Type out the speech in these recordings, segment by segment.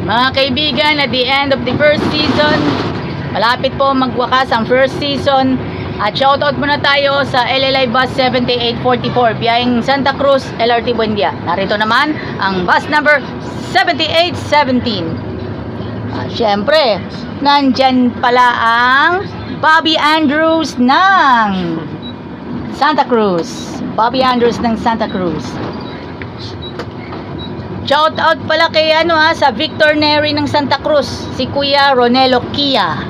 Mga kaibigan, at the end of the first season, malapit po magwakas ang first season. At shoutout muna tayo sa LLI Bus 7844 biyaheng Santa Cruz, LRT Buendia. Narito naman ang bus number 7817. Siyempre, nandyan pala ang Bobby Andrews ng Santa Cruz. Bobby Andrews ng Santa Cruz. Shoutout pala kay sa Victor Neri ng Santa Cruz, si Kuya Ronelo Kia.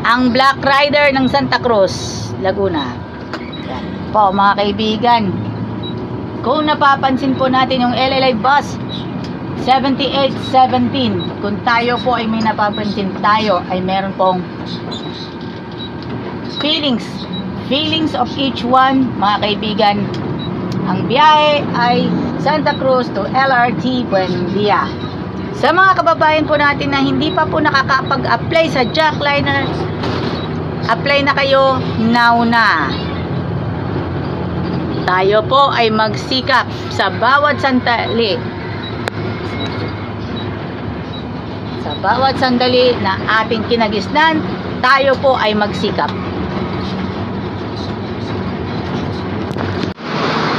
Ang Black Rider ng Santa Cruz, Laguna. Yan po mga kaibigan. Kung napapansin po natin yung LLI Bus 7817, kung tayo po ay may napapansin, tayo ay meron pong feelings of each one, mga kaibigan. Ang biyahe ay Santa Cruz to LRT Buendia. Sa mga kababayan po natin na hindi pa po nakakapag-apply sa Jackliner, apply na kayo now na. Tayo po ay magsikap sa bawat sandali. Sa bawat sandali na ating kinagisnan, tayo po ay magsikap.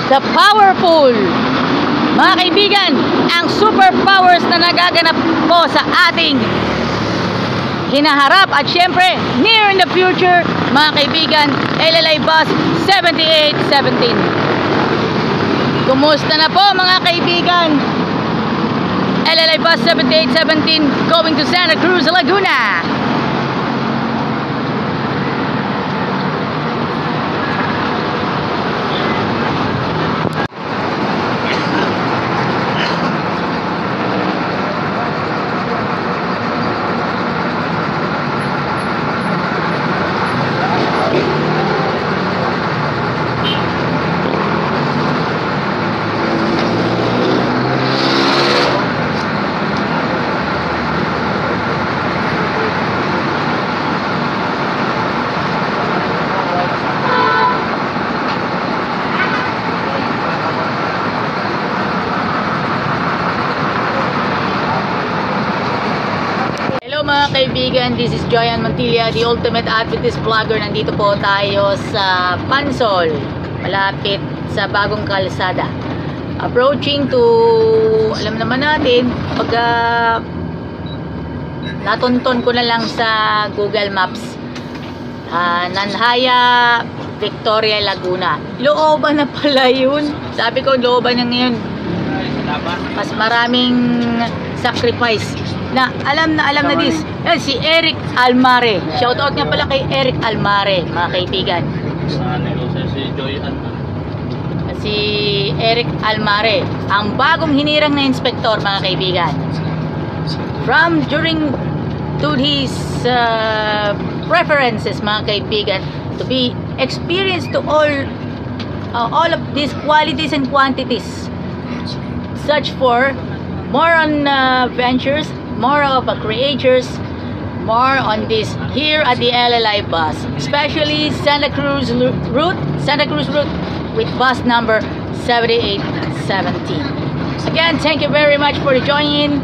The powerful, mga kaibigan, ang superpowers na nagaganap po sa ating hinaharap at syempre near in the future, mga kaibigan, LLI Bus 7817. Kumusta na po mga kaibigan? LLI Bus 7817 going to Santa Cruz, Laguna. Mga kaibigan, this is Joyan Montilla, the ultimate Adventist vlogger. Nandito po tayo sa Pansol, malapit sa Bagong Kalsada, approaching to, alam naman natin, pag natunton ko na lang sa Google Maps, Nanhaya, Victoria, Laguna. Looban na pala yun. Sabi ko looban na ngayon, mas maraming sacrifice na alam na this. Yan, si Eric Almare. Shoutout nga pala kay Eric Almare, mga kaibigan. Si Eric Almare, ang bagong hinirang na inspektor, mga kaibigan. During to his preferences, mga kaibigan, to be experienced to all of these qualities and quantities. Search for more on ventures, more of creators, more on this here at the LLI Bus, especially Santa Cruz route with bus number 7817. Again, thank you very much for joining.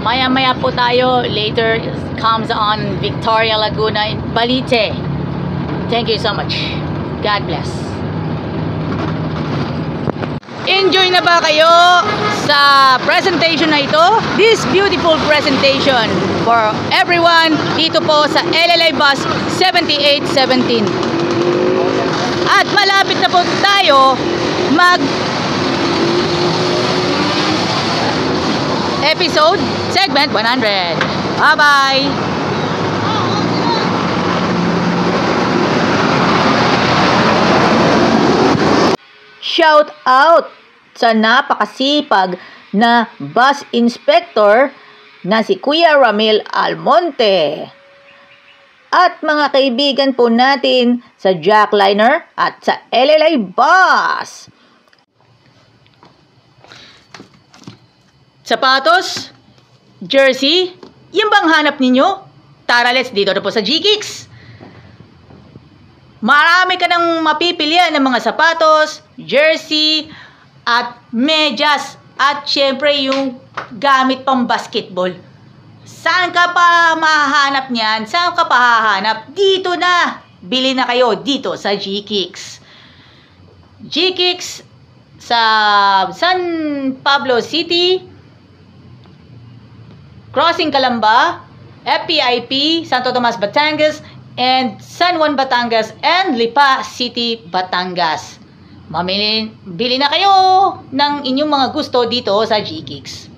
Maya po tayo, later comes on Victoria, Laguna in Balite. Thank you so much. God bless. Enjoy na ba kayo sa presentation na ito? This beautiful presentation for everyone dito po sa LLI Bus 7817. At malapit na po tayo mag episode segment 100. Bye-bye! Shout out sa napakasipag na bus inspector na si Kuya Ramil Almonte. At mga kaibigan po natin sa Jackliner at sa LLI Bus. Sapatos, jersey, yung bang hanap ninyo? Tara, let's dito na po sa G-Kicks. Marami ka nang mapipilian ng mga sapatos, jersey, at medyas, at syempre yung gamit pang basketball. Saan ka pa mahahanap niyan? Saan ka pa hahanap? Dito na! Bili na kayo dito sa G-Kicks. G-Kicks sa San Pablo City, Crossing Calamba, FPIP, Santo Tomas, Batangas, and San Juan, Batangas, and Lipa City, Batangas. Bili na kayo ng inyong mga gusto dito sa G-Kicks.